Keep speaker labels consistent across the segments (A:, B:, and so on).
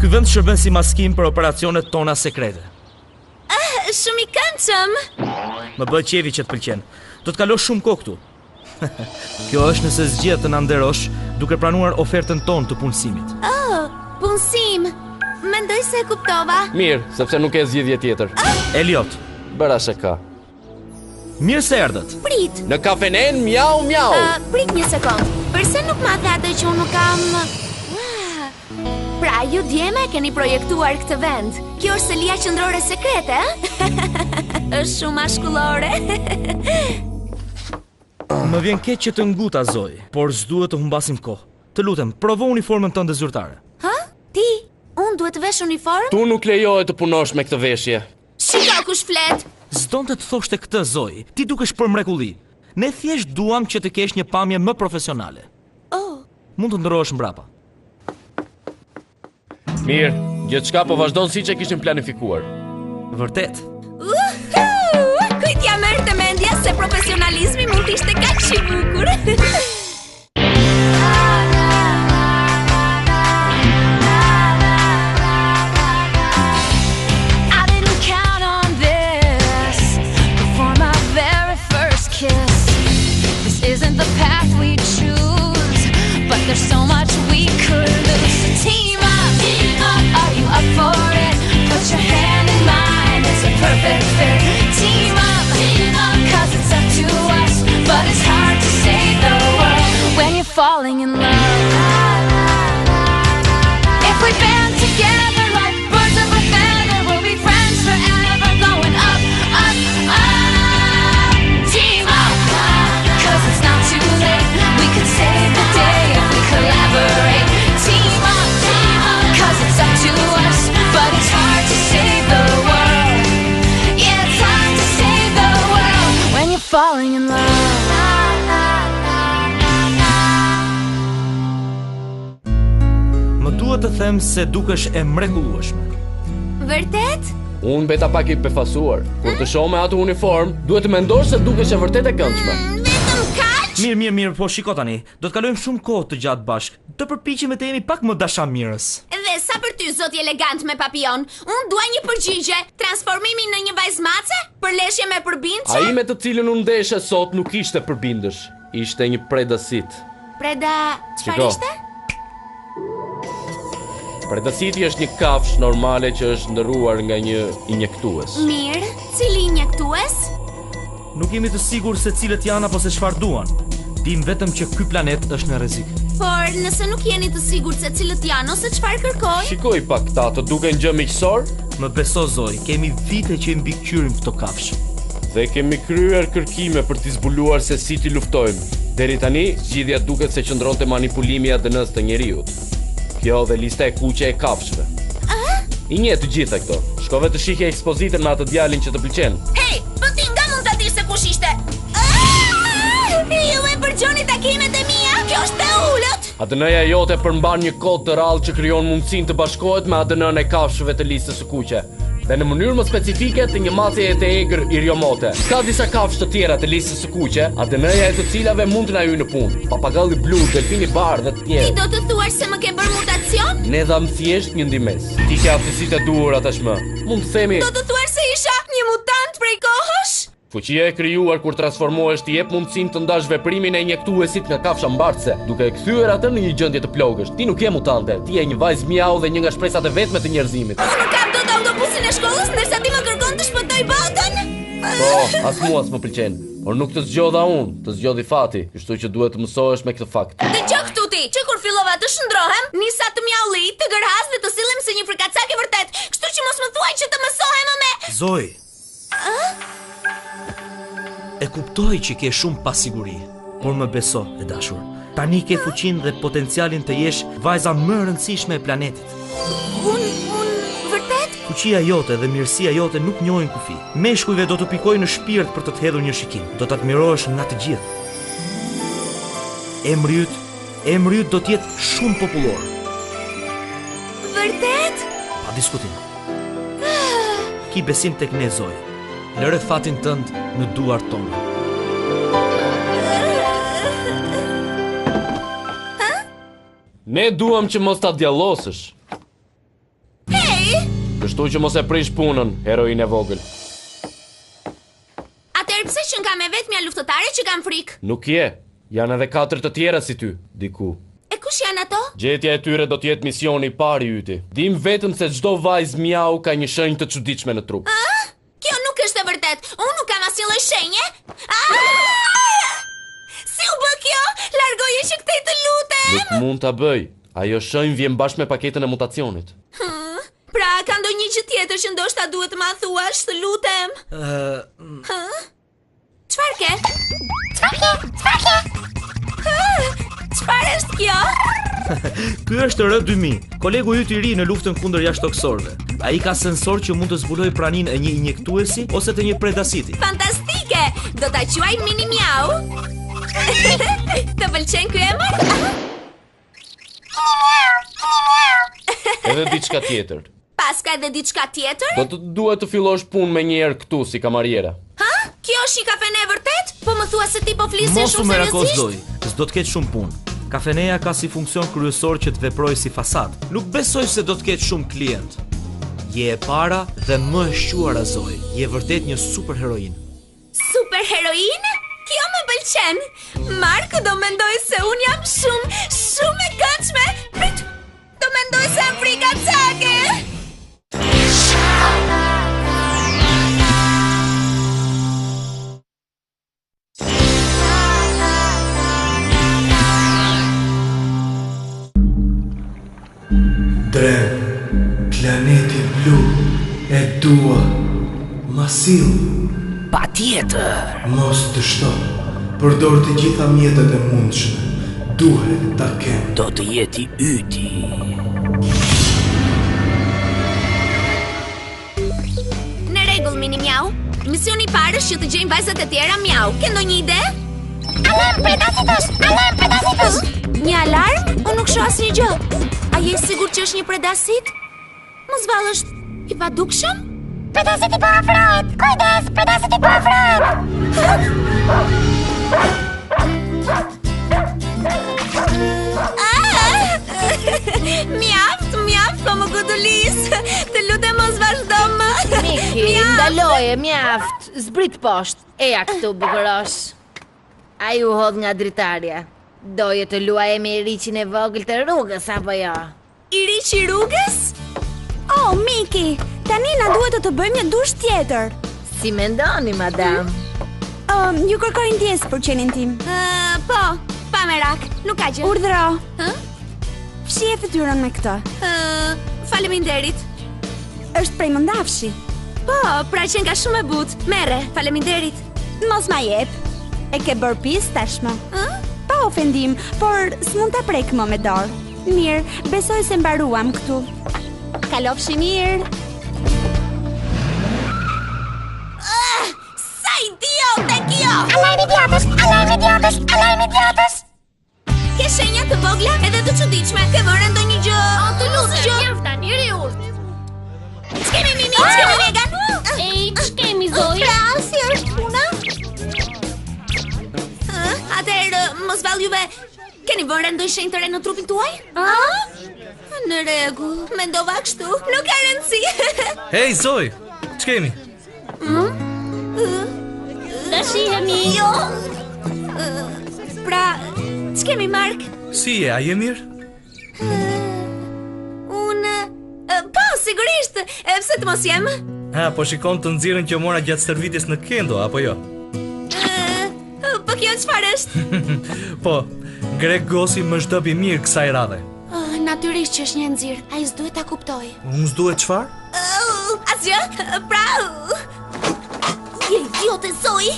A: Ky vend shërben si maskim për operacionet tona sekrete.
B: Shumë i këndshëm.
A: Më bëj qefi që të pëlqen. Do të kalosh shumë kohë këtu. Kjo është nëse zgjedh të na nderosh duke pranuar ofertën tonë të punësimit.
B: Punësim. Mendoj se e kuptova.
C: Mirë, sepse nuk e zgjidhje tjetër.
A: Elliot,
C: Bëra shaka.
A: mirë se erdhët.
B: Prit.
C: Në kafenen mjau mjau.
B: Prit një sekond. Përse nuk ma the atë që unë nuk kam... Pra, ju djeme keni projektuar këtë vend. Kjo është selia qendrore sekrete, është shumë mashkullore.
A: Më vjen keq që të nguta Zoe, por s'duhet të humbasim kohë. Të lutem, provo uniformën tënde zyrtare.
B: Ha? Ti? Unë duhet të vesh uniform?
C: Tu nuk lejohet të punosh me këtë veshje.
B: Shiko kush flet.
A: S'donte të thoshte këtë Zoe. Ti dukesh për mrekulli. Ne thjesht duam që të kesh një pamje më profesionale. Mund të ndërrohesh mbrapa.
C: Mirë, gjithçka po vazhdon siç e kishim planifikuar.
A: Vërtet?
B: Kujt ja merr të mendja se profesionalizmi mund të ishte kaq i bukur.
D: There's so much we could lose. So team up, are you up for it? Put your hand in mine, it's a perfect fit. Team up, cause it's up to us. But it's hard to save the world when you're falling in love. If we band together like birds of a feather, we'll be friends forever, going up, up, up. Team up, cause it's not too late. We could save the day if we collaborate. Team up, cause it's up to us. But it's hard to save the world. Yeah, it's hard to save the world when you're falling in love.
A: Më duhet të them se dukesh e mrekullueshme.
B: Vërtet?
C: Unë beta pak i befasuar. Kur të shoh me atë uniform, duhet të mendosh se dukesh e vërtet e këndshme.
B: Vetëm kaq?
A: Mirë, po shiko tani. Do të kalojmë shumë kohë të gjatë bashk. Të përpiqemi të jemi pak më dashamirës.
B: Dhe sa për ty, zoti elegant me papion, unë dua një përgjigje. Transformimi në një vajzmace? Përleshje me përbindje?
C: Ai me të cilën unë ndeshe sot nuk ishte përbindësh. Ishte një predasit.
B: Preda... çfarë
C: Shiko.
B: ishte?
C: Predasiti është një kafsh normale që është ndërruar nga një injektues.
B: Mirë, cili injektues?
A: Nuk jemi të sigur se cilët janë apo se çfarë duan. Dim vetëm që ky planet është në rrezik.
B: Por nëse nuk jeni të sigurt se cilët janë ose çfarë kërkojnë?
C: Shikoj pak ta, të duken gjë miqësor?
A: Më beso Zoe, kemi vite që i mbikëqyrim këto kafshë.
C: Dhe kemi kryer kërkime për t'i zbuluar se si t'i luftojmë. Deri tani, zgjidhja duket se qëndronte manipulimi i ADN-s të njeriut. Kjo dhe lista e kuqe e kafshëve. I nje të gjitha këto. Shkove të shihje ekspozitën me atë djalin që të pëlqen.
B: Hey, po ti nga mund ta dish se kush ishte? Ju e përgjoni takimet e mia? Kjo është e ulët.
C: ADN-ja jote përmban një kod të rrallë që krijon mundësinë të bashkohet me ADN-n e kafshëve të listës së kuqe. Dhe në mënyrë më specifike të një macje të egër iriomote. Ka disa kafshë të tjera të listës së kuqe, ADN-ja e të cilave mund të na hyjë në punë. Papagalli blu, delfini bardhë dhe të
B: Ti
C: tjerë.
B: do të thuash se më ke bërë mutacion?
C: Ne dham thjesht një ndihmës. Ti ke aftësitë e duhura tashmë. Mund të themi
B: Do të thuash se isha një mutant prej kohësh?
C: fuqia e krijuar kur transformohesh t'i jep mundësinë të ndash veprimin e injektuesit nga kafsha mbartëse, duke e kthyer atë në një gjendje të plogësh. Ti nuk je mutante, ti je një vajzë mjau dhe një nga shpresat e vetme të njerëzimit.
B: Unë nuk kam dot autobusin e shkollës ndërsa ti më kërkon të shpëtoj botën?
C: Po, as mua s'më pëlqen. Por nuk të zgjodha unë, të zgjodhi fati, kështu që duhet të mësohesh me këtë fakt.
B: Dëgjoj këtu ti, që kur fillova të shndrohem, nisa të mjaullit, të gërhas dhe të sillem si një frikacak e vërtet. Kështu që mos më thuaj që të mësohem me.
A: Zoe. E kuptoj që ke shumë pasiguri, por më beso, e dashur. Tani ke fuqinë dhe potencialin të jesh vajza më e rëndësishme e planetit.
B: Unë vërtet?
A: Fuqia jote dhe mirësia jote nuk njohin kufi. Meshkujve do të pikojnë në shpirt për të të hedhur një shikim. Do të admirohesh nga të gjithë. Emri yt do të jetë shumë popullor.
B: Vërtet?
A: Pa diskutim. Ki besim tek ne, Zoe. Lëre fatin tënd në duart tona.
C: Ne duam që mos ta djallosësh. Kështu që mos e prish punën, heroin e vogël.
B: Atëherë pse që nga me vetmja luftëtare që kam frikë?
C: Nuk je, janë edhe 4 të tjera si ty, diku.
B: E kush janë ato?
C: Gjetja e tyre do t'jetë misioni I pari yti. Dim vetëm se çdo vajzë mjau ka një shenjë të çuditshme në trup.
B: Kjo nuk është e vërtet. Unë nuk kam asnjë lloj shenje. Si u bë kjo? Largoje që këtej të lutem.
C: Nuk mund ta bëj. Ajo shenjë vjen bashkë me paketën e mutacionit.
B: Pra, ka ndonjë gjë tjetër që ndoshta duhet të ma thuash, të lutem. Çfarë ke? Çfarë është kjo?
A: Ky është R2000, kolegu yt I ri në luftën kundër jashtëtoksorëve. Ai ka sensor që mund të zbulojë praninë e një injektuesi ose të një predasiti.
B: Fantastike! Do ta quaj Mini Miau. Të pëlqen ky emër?
C: Edhe diçka tjetër.
B: Pas ka edhe diçka tjetër?
C: Do të duhet të fillosh punë me një herë këtu si kamariera.
B: Ha? Kjo është një kafene e vërtet? Po më thua se ti po flisje
A: Mos u
B: shumë
A: merakos
B: seriozisht?
A: Zoe, s'do të ketë shumë punë. Kafeneja ka si funksion kryesor që të veprojë si fasad. Nuk besoj se do të ketë shumë klient. Je e para dhe më e shquara Zoe. Je vërtet një super heroin.
B: Super heroin? Kjo më pëlqen. Mark do mendoj se un jam shumë e këndshme. Prit. Do mendoj se jam frikacake.
E: Dren, planeti blu, e dua, masil.
A: Pa tjetër.
E: Mos të shto, përdor të gjitha mjetet e mundshme. Duhet ta kem.
A: Do të jeti yti.
B: Në rregull, Mini Miau. Misioni I parë është që të gjejmë vajzat e tjera Miau. Ke ndonjë ide? Alarm predasitos! Një alarm? Unë nuk shoh asnjë gjë. A je sigurt që është një predasit? Mos vallë është I padukshëm? Predasiti po afrohet! Kujdes, predasiti po afrohet! Mjaft, po më godulis. Të lutem mos vazhdo më.
F: Miki, ndaloje, mjaft. Zbrit poshtë. Eja këtu, bukurosh. Ai u hodh nga dritarja. Doje të luaje me Iriqin e vogël të rrugës, apo jo?
B: Iriqi rrugës?
G: Oh, Miki, tani na duhet të bëjmë një dush tjetër.
F: Si mendoni, madam?
G: Ju kërkoj ndjesë për qenin tim.
B: Po, pa merak, nuk ka gjë.
G: Urdhëro.
B: Hë?
G: Fshije fytyrën me këtë.
B: Faleminderit.
G: Është prej mëndafshi.
B: Po, pra që nga shumë e butë. Merre, faleminderit.
G: Mos ma jep. E ke bërë pis tashmë. Pa ofendim, por s'mund ta prek më me dorë. Mirë, besoj se mbaruam këtu. Kalofshi mirë.
B: Sa idiote kjo!
D: Alarm idiotës!
B: Ke shenja të vogla edhe të çuditshme. Ke vënë ndonjë gjë? Të lutem,
F: Mjaft tani, riurt.
B: Ç'kemi Mimi? Ç'kemi Megan?
F: Ej, ç'kemi Zoe?
B: Pra, si është puna? Atëherë, mos vallë juve, keni vënë ndonjë shenjë të re në trupin tuaj? Në rregull, mendova kështu. Nuk ka rëndësi.
H: Hey Zoe, ç'kemi?
F: Da shihemi.
B: Jo. Pra, ç'kemi Mark?
H: Si je, a je mirë?
B: Unë... Po, sigurisht, pse të mos jem?
H: Po shikon të nxirën që mora gjatë stërvitjes në Kendo, apo jo?
B: Po kjo çfarë është?
H: Po, Greg Gossi më zhdopi mirë kësaj radhe.
B: Natyrisht që është një nxirr, ai s'duhet ta kuptoj.
H: Unë s'duhet çfarë?
B: Asgjë, pra... Je idiote, Zoe!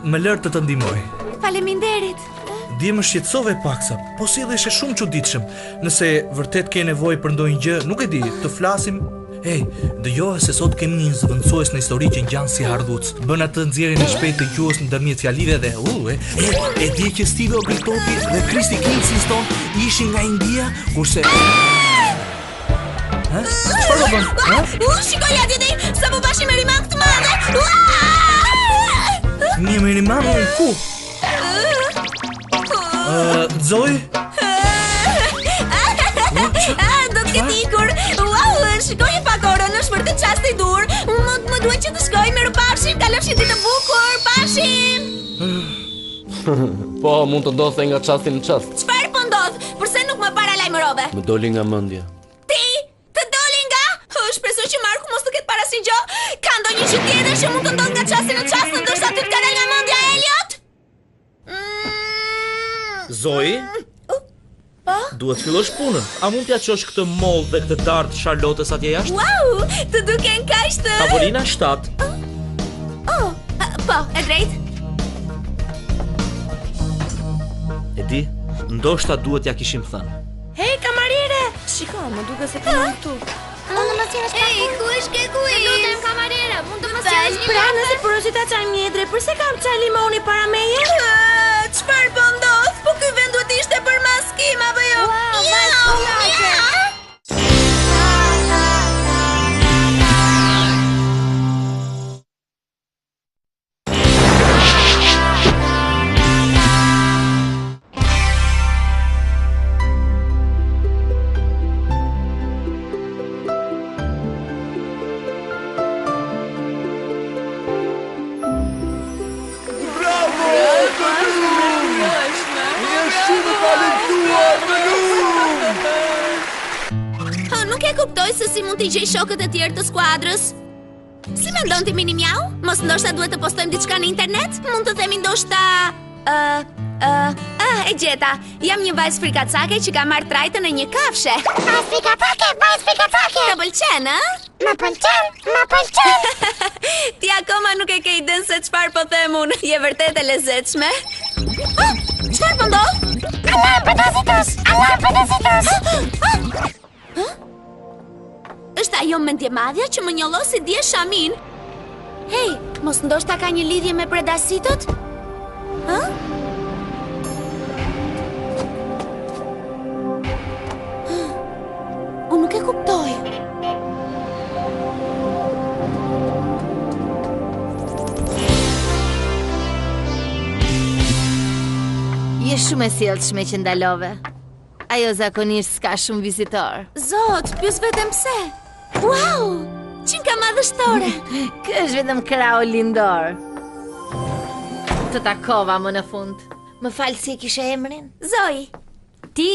H: Më lër të ndihmoj.
B: Faleminderit.
H: Dje më shqetësove paksa, po si dhe ishe shumë çuditshëm. Nëse vërtet ke nevojë për ndonjë gjë, nuk e di, të flasim. Ej, dëjohe se sot kemi një zëvendësues në histori që ngjan si hardhuc. Bën atë nxjerrjen e shpejtë të gjuhës ndërmjet fjalive dhe e di që Steve Ogletopi dhe Christy Kingston ishin nga India, kurse çfarë do bën?
B: Shikoj atje deri, sa po bashim me rimak të madhe.
H: Një miniman ku? Zoe?
B: Do të ketë ikur. Wow, Shikoj pak orën, është vërtet çasti i dur. Më duhet që të shkoj, mirupafshim, kalofshi ditë të bukur, pafshim.
C: Po, mund të ndodhte nga çasti në çast.
B: Çfarë po ndodh? Përse nuk më paralajmërove?
C: Më doli nga mendja.
B: Ti? Të doli nga? Shpresoj që Marku mos të ketë parasysh gjë. Ka ndonjë gjë tjetër që mund të ndodh nga çasti në çast, ndoshta ty të ka dalë nga mendja, Elliot?
A: Zoe? Duhet fillosh punën. A mund t'ja çosh këtë moll dhe këtë dart Charlottes atje jashtë?
B: Wow, të duken kaq të...
A: Tavolina 7.
B: Po, e drejt.
A: E di, ndoshta duhet ja kishim thënë.
F: Hej, kamarire! Shiko, më duke se kënë këtu.
B: Mund të mos jesh ka ku? Kush ke ku? Të lutem kamarere, mund të mos jesh një
F: Pra, nëse porosita çaj mjedre, përse kam çaj limoni para meje?
B: Çfarë po ndodh? Po ky vend duhet ishte për maskim apo jo? Nuk e kuptoj se si mund t'i gjej shokët e tjerë të skuadrës. Si mendon ti Mini Miau? Mos ndoshta duhet të postojmë diçka në internet? Mund të themi ndoshta... e gjeta. Jam një vajzë frikacake që ka marrë trajtën e një kafshe.
I: Vajzë frikacake.
B: Të pëlqen, ë?
I: Më pëlqen.
B: Ti akoma nuk e ke iden se çfarë po them unë. Je vërtet e lezetshme. Çfarë po ndodh?
I: Alarm pedazitos.
B: Është ajo mendjemadhja që më njollosi dje Shamin. Hej, mos ndoshta ka një lidhje me predasitot? Hë? Unë nuk e kuptoj.
F: Je shumë e sjellshme që ndalove. Ajo zakonisht s'ka shumë vizitor.
B: Zot, pyes vetëm pse. Wow! Qinka madhështore.
F: Ky është vetëm krau lindor. Të takova më në fund. Më falë si e kishe emrin?
B: Zoe.
G: Ti,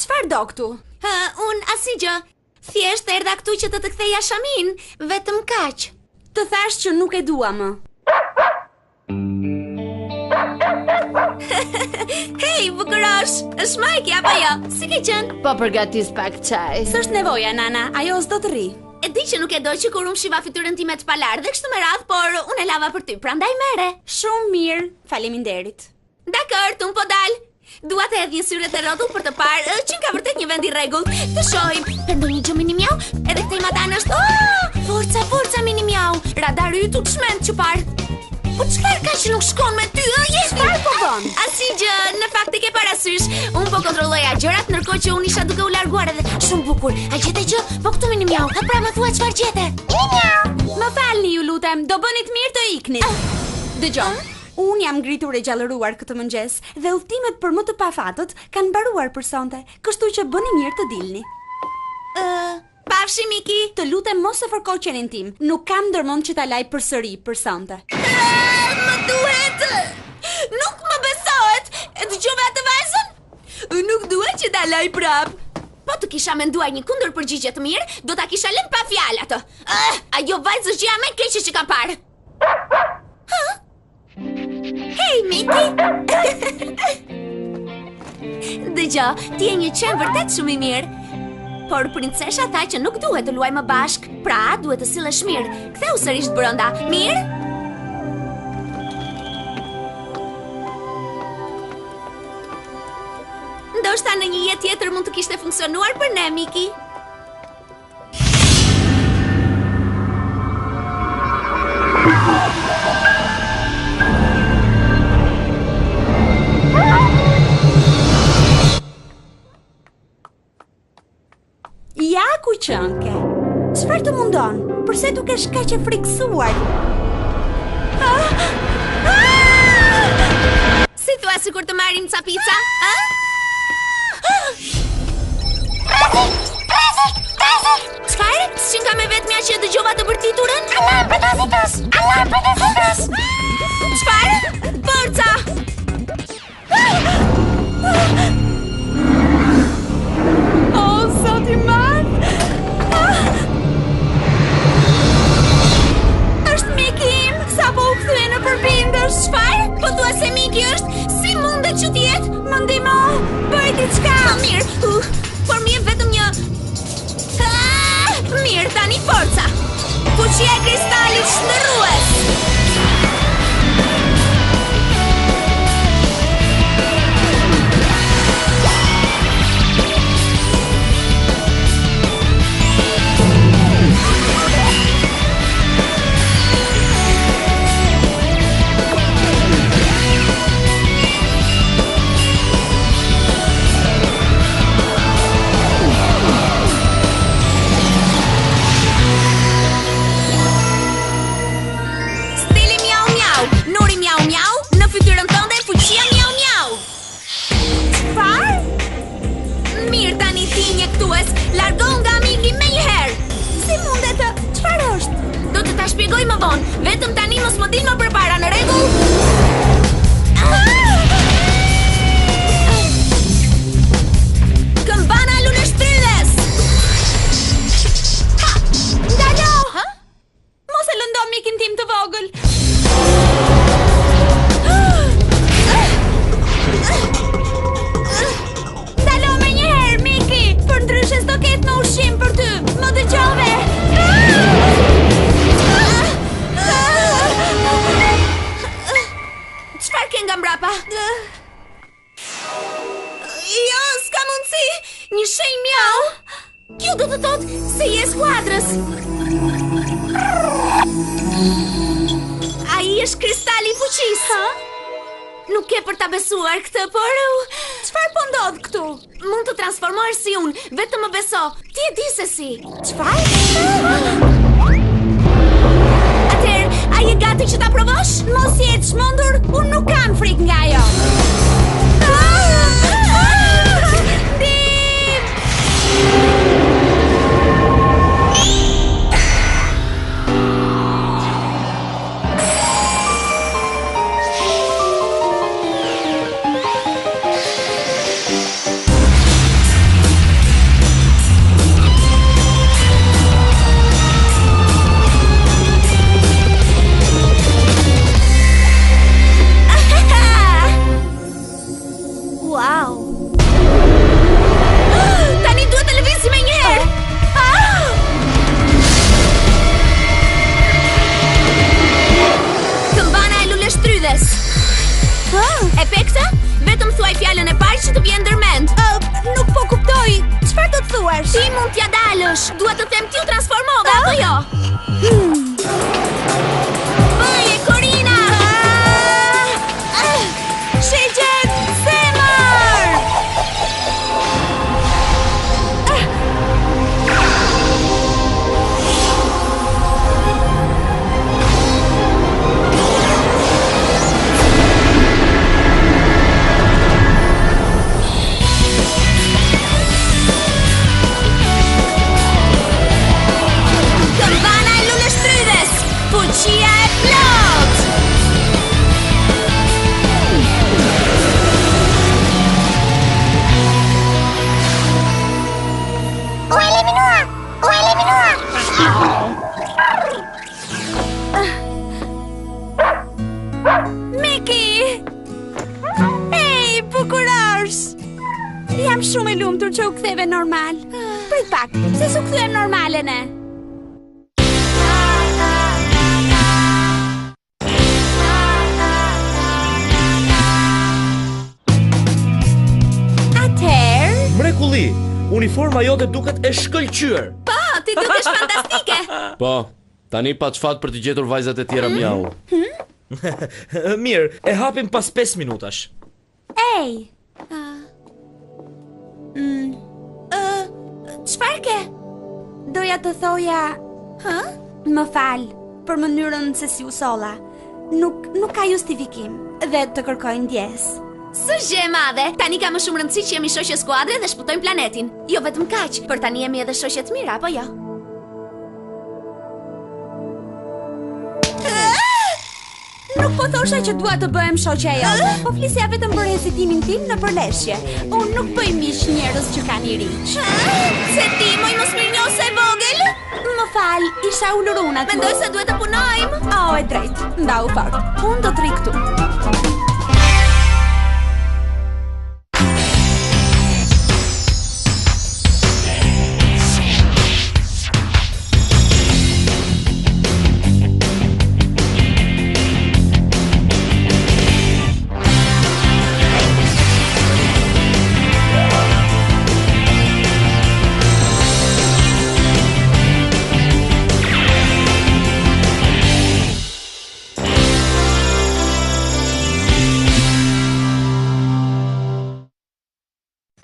G: çfarë do këtu?
B: Unë asnjë. Thjesht erdha këtu që të ktheja Shamin, vetëm kaq.
G: Të thash që nuk e dua më.
B: Hej, bukurosh, është Majki apo jo? Si ke qenë?
F: Po përgatis pak çaj.
G: S'është nevoja, Nana, ajo s'do të rri.
B: E di që nuk e doj që kur unë shiva fytyrën time të palar dhe kështu me radhë, por unë e lava për ty, prandaj mere.
G: Shumë mirë, faleminderit.
B: Dakor, unë po dal. Dua të hedh një syre të rrotull për të parë që ka vërtet një vend i rregullt. Të shohim. Përndon një gjë Mini Miau? Edhe këtej matan është. Forca Mini Miau. Radari yt u çmend që parë. Po çfarë ka që nuk shkon me ty,
G: Çfarë po bën?
B: Asnjë, në fakt e ke parasysh. Unë po kontrolloja gjërat ndërkohë që unë isha duke u larguar edhe shumë bukur. A gjete gjë? Po këtu Mini Miau. Pra më thua çfarë gjete?
G: Më falni, ju lutem, do bëni të mirë të iknit. Dëgjoj. Unë jam ngritur e gjallëruar këtë mëngjes dhe udhëtimet për më të pafatët kanë mbaruar për sonte, kështu që bëni mirë të dilni.
B: Pafshi Miki.
G: Të lutem mos e fërko qenin tim. Nuk kam ndërmend që ta laj përsëri për sonte.
B: Më duhet. Nuk më besohet. E dëgjova atë vajzën? Nuk duhet që ta laj prap. Po të kisha menduar një kundër përgjigje të mirë, do ta kisha lënë pa fjalë atë. Ajo vajzë është gjëja më e keqe që kam parë. Hej, Miki! Dëgjo, ti je një qen vërtet shumë i mirë. Por princesha tha që nuk duhet të luajmë bashk, pra duhet të sillesh mirë. Ktheu sërish brenda, mirë? Ndoshta në një jetë tjetër mund të kishte funksionuar për ne, Miki.
G: Ja ku qënke. Çfarë të mundon? Përse dukesh kaq e frikësuar?
B: Si thua sikur të marrim ca pica? Çfarë? Që nga me vetmja që dëgjova të bërtiturën?
I: Alarm pedacitos! Alarm pedacitos!
B: Çfarë? Forca!
G: Oh, sot i madh!
B: Është Miki im, sapo u kthye në përbindësh. Çfarë? Po thua se Miki është? Si mundet që t'jetë?
G: Më ndihmo, bëj diçka.
B: Mirë, por mi e vetëm një... Mirë, tani forca! Fuqia e kristalit shndërrues! Shpjegoj më vonë, vetëm tani mos më dilë më përpara, në rregull? Këmbana e luleshtrydhes!
G: Ndalo! Mos e lëndo mikin tim të vogël. Ndalo me njëherë, Miki, për ndryshe s'do ketë në ushqim për ty. Më dëgjove.
B: Çfarë ke nga mbrapa? Jo, s'ka mundësi. Një shenjë mjau. Kjo do të thotë se je skuadrës. Ai është kristali i fuqisë. Nuk ke për ta besuar këtë, por
G: Çfarë po ndodh këtu?
B: mund të transformohesh si unë, vetëm më beso. Ti e di se si.
G: Çfarë?
B: A je gati që ta provosh?
G: Mos jetë çmendur, unë nuk kam frikë nga ajo.
B: Efekte? Vetëm thuaj fjalën e parë që të vjen ndërmend.
G: Nuk po kuptoj. Çfarë do të thuash?
B: Ti mund t'ja dalësh. Dua të them ti u transformove apo jo? Bëje, Corina!
G: Shigjet zemër! Jam shumë e lumtur që u ktheve normal. Prit pak, se s'u kthyem normale ne. Atëherë,
A: Mrekulli, uniforma jote duket e shkëlqyer.
B: Po, ti dukesh fantastike.
C: Po, tani pa çfat për të gjetur vajzat e tjera mjau.
A: Mirë, e hapim pas 5 minutash.
G: ej. Çfarë ke? Doja të thoja, më fal për mënyrën se si u solla. Nuk ka justifikim dhe të kërkoj ndjes.
B: Së gjë e madhe, tani ka më shumë rëndësi që jemi shoqe skuadre dhe shpëtojmë planetin. Jo vetëm kaq, për tani jemi edhe shoqe të mira, apo jo?
G: Nuk po thosha që dua të bëhem shoqja jote, po flisja vetëm për hezitimin tim në përleshje. Unë nuk bëj miq njerëz që kanë i riq.
B: Se ti moj mos mirënjohse e vogël?
G: Më fal, isha ulur unë aty.
B: Mendoj se duhet të punojmë.
G: E drejt, ndau fort. Unë do të rri këtu.